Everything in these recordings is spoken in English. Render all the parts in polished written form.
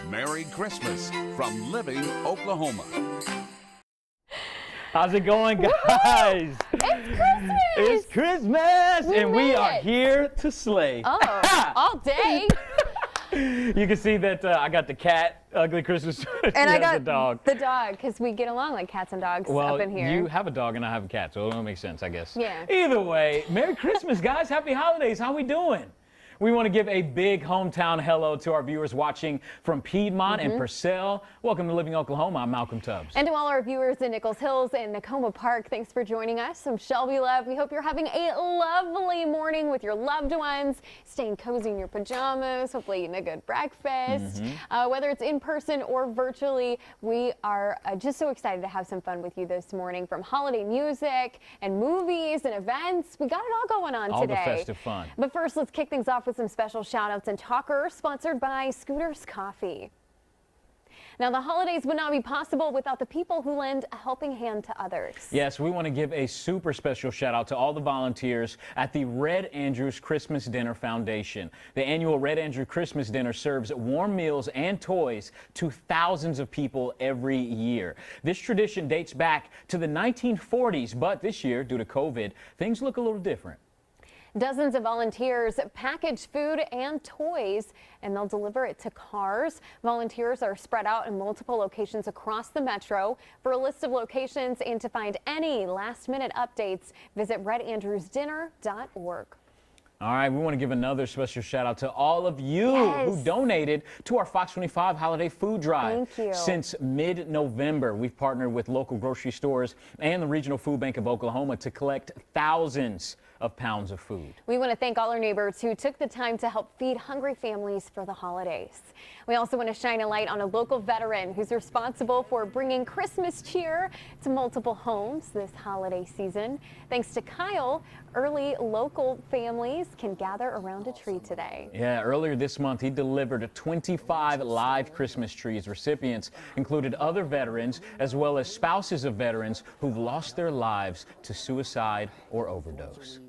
Merry Christmas from Living, Oklahoma. How's it going, guys? It's Christmas! It's Christmas! And we are here to slay. Oh, all day. You can see that I got the cat, ugly Christmas. And I got the dog. The dog, because we get along like cats and dogs up in here. You have a dog and I have a cat, so it don't make sense, I guess. Yeah. Either way, Merry Christmas, guys. Happy holidays. How we doing? We want to give a big hometown hello to our viewers watching from Piedmont and Purcell. Welcome to Living Oklahoma. I'm Malcolm Tubbs. And to all our viewers in Nichols Hills and Nakoma Park, thanks for joining us. I'm Shelby Love. We hope you're having a lovely morning with your loved ones, staying cozy in your pajamas, hopefully eating a good breakfast. Whether it's in person or virtually, we are just so excited to have some fun with you this morning. From holiday music and movies and events, we got it all going on today. All the festive fun. But first, let's kick things off with some special shout outs and talkers sponsored by Scooters Coffee. Now, the holidays would not be possible without the people who lend a helping hand to others. Yes, we want to give a super special shout out to all the volunteers at the Red Andrews Christmas Dinner Foundation. The annual Red Andrew Christmas Dinner serves warm meals and toys to thousands of people every year. This tradition dates back to the 1940s, but this year, due to COVID, things look a little different. Dozens of volunteers package food and toys, and they'll deliver it to cars. Volunteers are spread out in multiple locations across the metro. For a list of locations and to find any last-minute updates, visit redandrewsdinner.org. All right, we want to give another special shout out to all of you who donated to our Fox 25 Holiday Food Drive. Thank you. Since mid-November, we've partnered with local grocery stores and the Regional Food Bank of Oklahoma to collect thousands of pounds of food. We want to thank all our neighbors who took the time to help feed hungry families for the holidays. We also want to shine a light on a local veteran who's responsible for bringing Christmas cheer to multiple homes this holiday season. Thanks to Kyle, early local families can gather around a tree today. Yeah, earlier this month, he delivered 25 live Christmas trees. Recipients included other veterans as well as spouses of veterans who've lost their lives to suicide or overdose.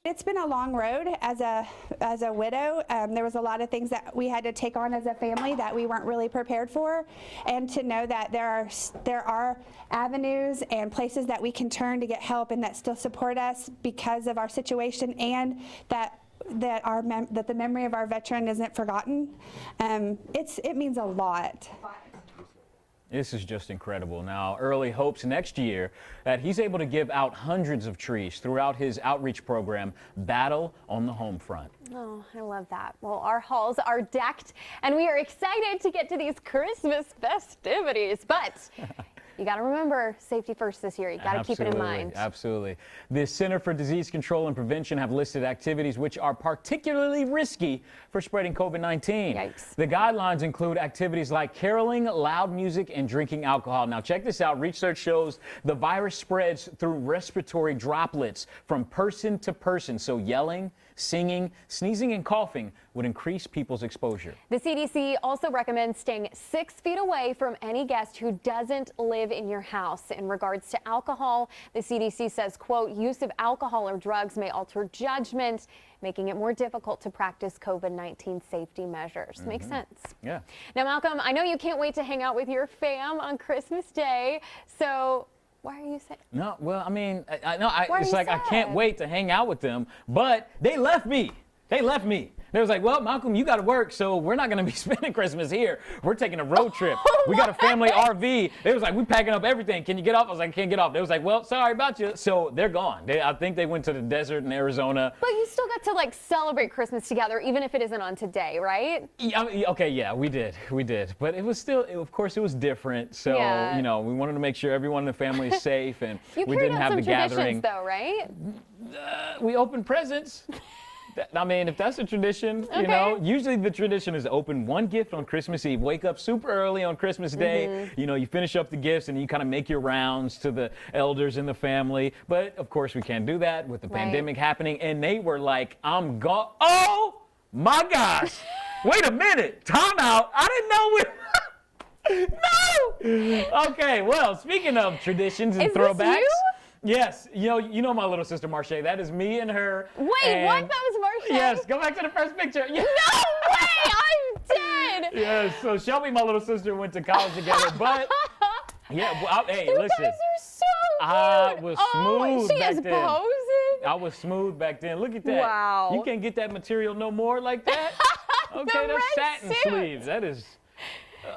It's been a long road as a widow. There was a lot of things that we had to take on as a family that we weren't really prepared for, and to know that there are avenues and places that we can turn to get help and that still support us because of our situation, and that the memory of our veteran isn't forgotten. It means a lot. This is just incredible. Now, Early hopes next year that he's able to give out hundreds of trees throughout his outreach program, Battle on the Home Front. Oh, I love that. Well, our halls are decked, and we are excited to get to these Christmas festivities. But you got to remember, safety first this year. You got to keep it in mind. Absolutely. The Center for Disease Control and Prevention have listed activities which are particularly risky for spreading COVID-19. Yikes. The guidelines include activities like caroling, loud music, and drinking alcohol. Now, check this out. Research shows the virus spreads through respiratory droplets from person to person. So yelling, singing, sneezing, and coughing would increase people's exposure. The CDC also recommends staying 6 feet away from any guest who doesn't live in your house. In regards to alcohol, the CDC says, quote, use of alcohol or drugs may alter judgment, making it more difficult to practice COVID-19 safety measures. Makes sense. Yeah. Now, Malcolm, I know you can't wait to hang out with your fam on Christmas Day, so why are you sad? No, well, I mean, it's like I can't sad? wait to hang out with them, but they left me. They left me. They was like, well, Malcolm, you got to work, so we're not going to be spending Christmas here. We're taking a road trip. We got a family RV. They was like, we packing up everything. Can you get off? I was like, I can't get off. They was like, well, sorry about you. So they're gone. I think they went to the desert in Arizona. But you still got to like celebrate Christmas together, even if it isn't on today, right? Yeah, okay, yeah, we did. But it was still, of course, it was different. So, Yeah. you know, we wanted to make sure everyone in the family is safe, and You we carried didn't out have some the gathering. traditions, though, right? We opened presents. I mean, if that's a tradition, you know, usually the tradition is to open one gift on Christmas Eve, wake up super early on Christmas Day, you know, you finish up the gifts and you kind of make your rounds to the elders in the family. But of course we can't do that with the pandemic happening. And they were like, I'm gone. Oh my gosh. Wait a minute. Time out. I didn't know we No. Okay, well, speaking of traditions and Is throwbacks. This you? Yes, you know my little sister Marche. That is me and her. Wait, and what? That was Marche? Yes, go back to the first picture. No way! I'm dead! Yes, so Shelby, my little sister, went to college together, but yeah, hey, You listen. guys are so cute. I was smooth she back is then. posing. I was smooth back then. Look at that. Wow. You can't get that material no more like that. Okay, that's red satin suit. sleeves. That is.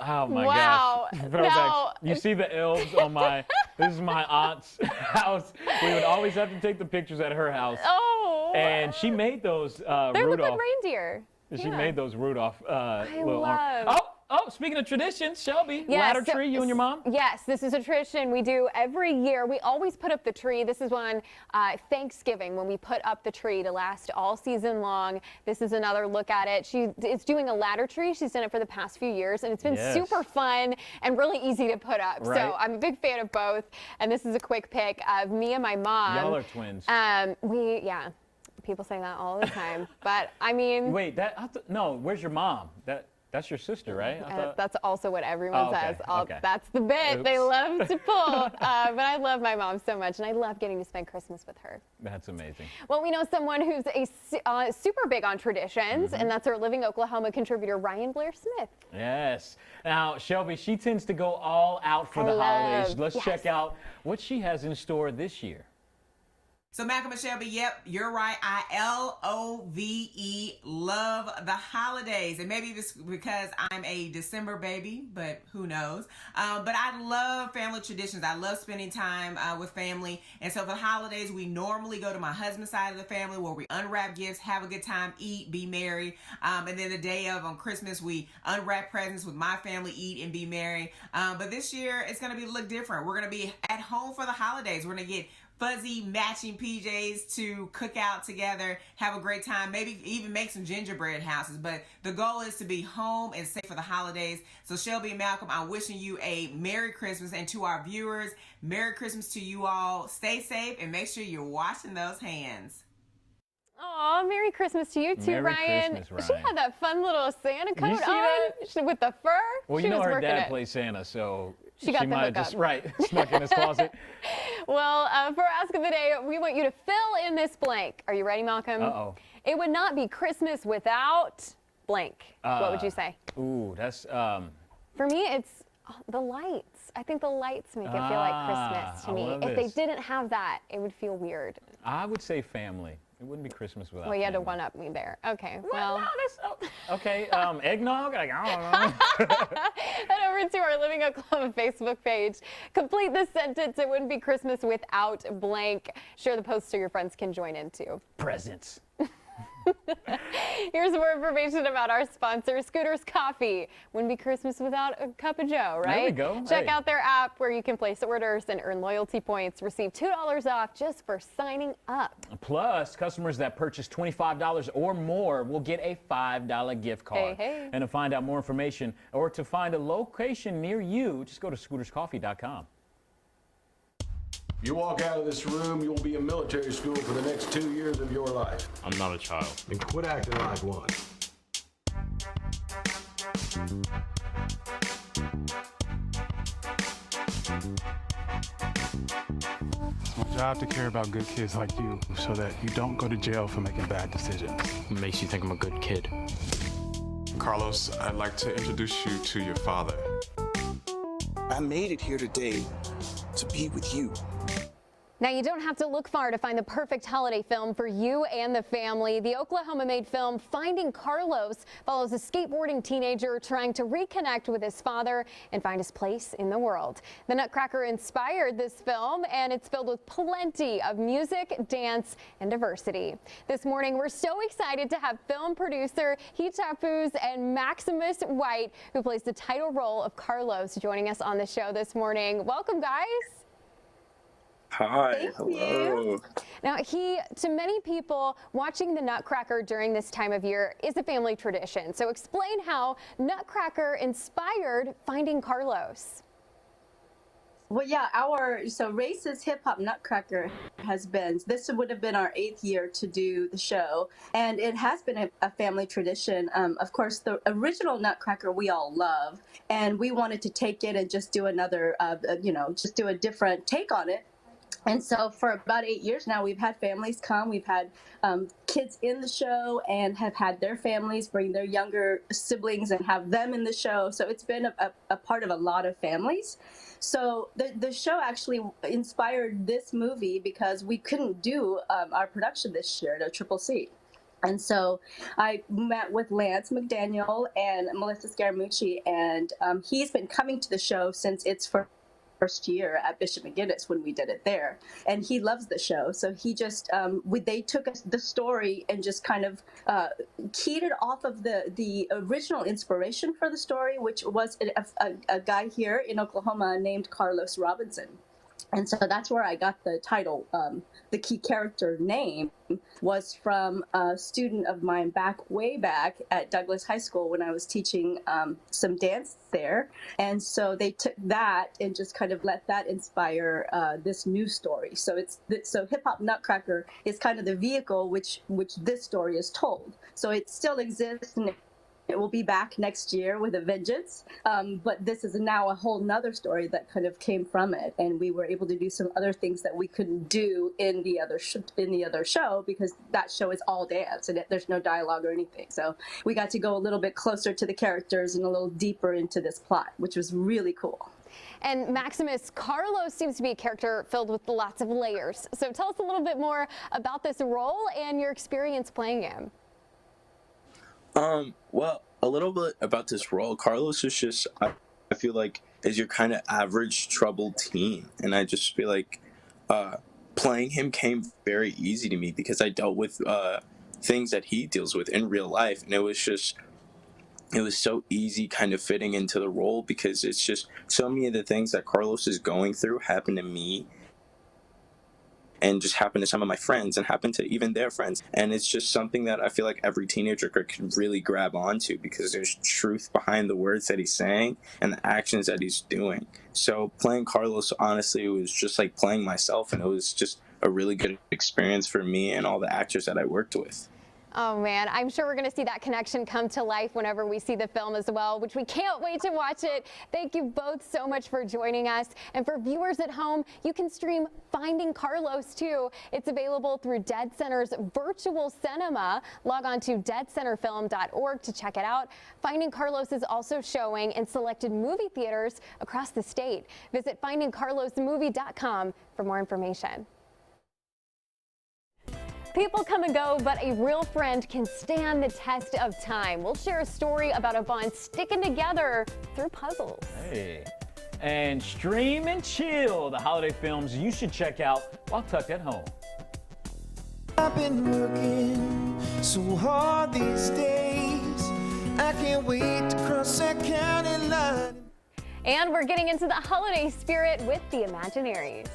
Oh my Wow. gosh. Throwbacks. You see the elves on my. This is my aunt's house. We would always have to take the pictures at her house. Oh. And she made those They look like Rudolph. reindeer. She Yeah. made those Rudolph little love- Oh, speaking of traditions, Shelby, Yes, ladder tree, you and your mom? Yes, this is a tradition we do every year. We always put up the tree. This is on Thanksgiving when we put up the tree to last all season long. This is another look at it. She is doing a ladder tree. She's done it for the past few years, and it's been Yes. super fun and really easy to put up. Right. So I'm a big fan of both. And this is a quick pic of me and my mom. Y'all are twins. Yeah. People say that all the time, but I mean, Wait, no, where's your mom? That's your sister, right? I thought- that's also what everyone Oh, okay, says. okay. That's the bit they Oops. love to pull. But I love my mom so much, and I love getting to spend Christmas with her. That's amazing. Well, we know someone who's super big on traditions, Mm-hmm. and that's our Living Oklahoma contributor, Ryan Blair Smith. Yes. Now, Shelby, she tends to go all out for the holidays. Let's yes. check out what she has in store this year. So Malcolm and Shelby, yep, you're right. I love the holidays. And maybe it's because I'm a December baby, but who knows? But I love family traditions. I love spending time with family. And so for the holidays, we normally go to my husband's side of the family where we unwrap gifts, have a good time, eat, be merry. And then the day of on Christmas, we unwrap presents with my family, eat and be merry. But this year, it's going to look different. We're going to be at home for the holidays. We're going to get fuzzy matching PJs to cook out together, have a great time, maybe even make some gingerbread houses. But the goal is to be home and safe for the holidays. So Shelby and Malcolm, I'm wishing you a Merry Christmas, and to our viewers, Merry Christmas to you all. Stay safe and make sure you're washing those hands. Aw, Merry Christmas to you too, Merry Ryan. Christmas, She Ryan. had that fun little Santa coat see on that? with the fur. Well, she you know was her working dad it. plays Santa, so She got the might have hookup. just snuck in his closet. Well, for Ask of the Day, we want you to fill in this blank. Are you ready, Malcolm? Uh-oh. It would not be Christmas without blank. What would you say? Ooh, that's For me, it's the lights. I think the lights make it feel like Christmas to I me. love If this. they didn't have that, it would feel weird. I would say family. It wouldn't be Christmas without Well, you had to family. one-up me there. Okay, well. No, that's okay. Eggnog? Like, I don't know. Head over to our Living Oklahoma Facebook page. Complete this sentence. It wouldn't be Christmas without blank. Share the post so your friends can join in too. Presents. Here's more information about our sponsor, Scooter's Coffee. Wouldn't be Christmas without a cup of Joe, right? There we go. Check Hey. out their app where you can place orders and earn loyalty points. Receive $2 off just for signing up. Plus, customers that purchase $25 or more will get a $5 gift card. Hey. And to find out more information or to find a location near you, just go to scooterscoffee.com. You walk out of this room, you'll be in military school for the next 2 years of your life. I'm not a child. And quit acting like one. It's my job to care about good kids like you so that you don't go to jail for making bad decisions. What makes you think I'm a good kid? Carlos, I'd like to introduce you to your father. I made it here today to be with you. Now, you don't have to look far to find the perfect holiday film for you and the family. The Oklahoma-made film Finding Carlos follows a skateboarding teenager trying to reconnect with his father and find his place in the world. The Nutcracker inspired this film, and it's filled with plenty of music, dance, and diversity. This morning, we're so excited to have film producer Hitapuz and Maximus White, who plays the title role of Carlos, joining us on the show this morning. Welcome, guys. Hi. Hello. Now, to many people, watching the Nutcracker during this time of year is a family tradition. So explain how Nutcracker inspired Finding Carlos. Well, yeah, so racist hip hop Nutcracker this would have been our 8th year to do the show, and it has been a family tradition. Of course, the original Nutcracker we all love, and we wanted to take it and just do another, just do a different take on it. And so for about 8 years now, we've had families come. We've had kids in the show and have had their families bring their younger siblings and have them in the show. So it's been a part of a lot of families. So the show actually inspired this movie because we couldn't do our production this year at Triple C. And so I met with Lance McDaniel and Melissa Scaramucci, and he's been coming to the show since its first year at Bishop McGinnis when we did it there, and he loves the show. So he just they took us the story and just kind of keyed it off of the original inspiration for the story, which was a guy here in Oklahoma named Carlos Robinson. And so that's where I got the title. The key character name was from a student of mine way back at Douglas High School when I was teaching some dance there. And so they took that and just kind of let that inspire this new story. So so Hip Hop Nutcracker is kind of the vehicle which this story is told. So it still exists, and it will be back next year with a vengeance, but this is now a whole nother story that kind of came from it, and we were able to do some other things that we couldn't do in the other show because that show is all dance and there's no dialogue or anything. So we got to go a little bit closer to the characters and a little deeper into this plot, which was really cool. And Maximus, Carlos seems to be a character filled with lots of layers. So tell us a little bit more about this role and your experience playing him. Well, a little bit about this role. Carlos is just, I feel like, is your kind of average troubled teen. And I just feel like playing him came very easy to me because I dealt with things that he deals with in real life. And it was so easy kind of fitting into the role because it's just so many of the things that Carlos is going through happen to me. And just happened to some of my friends and happened to even their friends. And it's just something that I feel like every teenager could really grab onto because there's truth behind the words that he's saying and the actions that he's doing. So playing Carlos, honestly, was just like playing myself, and it was just a really good experience for me and all the actors that I worked with. Oh man, I'm sure we're going to see that connection come to life whenever we see the film as well, which we can't wait to watch it. Thank you both so much for joining us. And for viewers at home, you can stream Finding Carlos too. It's available through Dead Center's virtual cinema. Log on to deadcenterfilm.org to check it out. Finding Carlos is also showing in selected movie theaters across the state. Visit findingcarlosmovie.com for more information. People come and go, but a real friend can stand the test of time. We'll share a story about a bond sticking together through puzzles. Hey. And stream and chill the holiday films you should check out while tucked at home. I've been working so hard these days. I can't wait to cross that county line. And we're getting into the holiday spirit with the Imaginaries.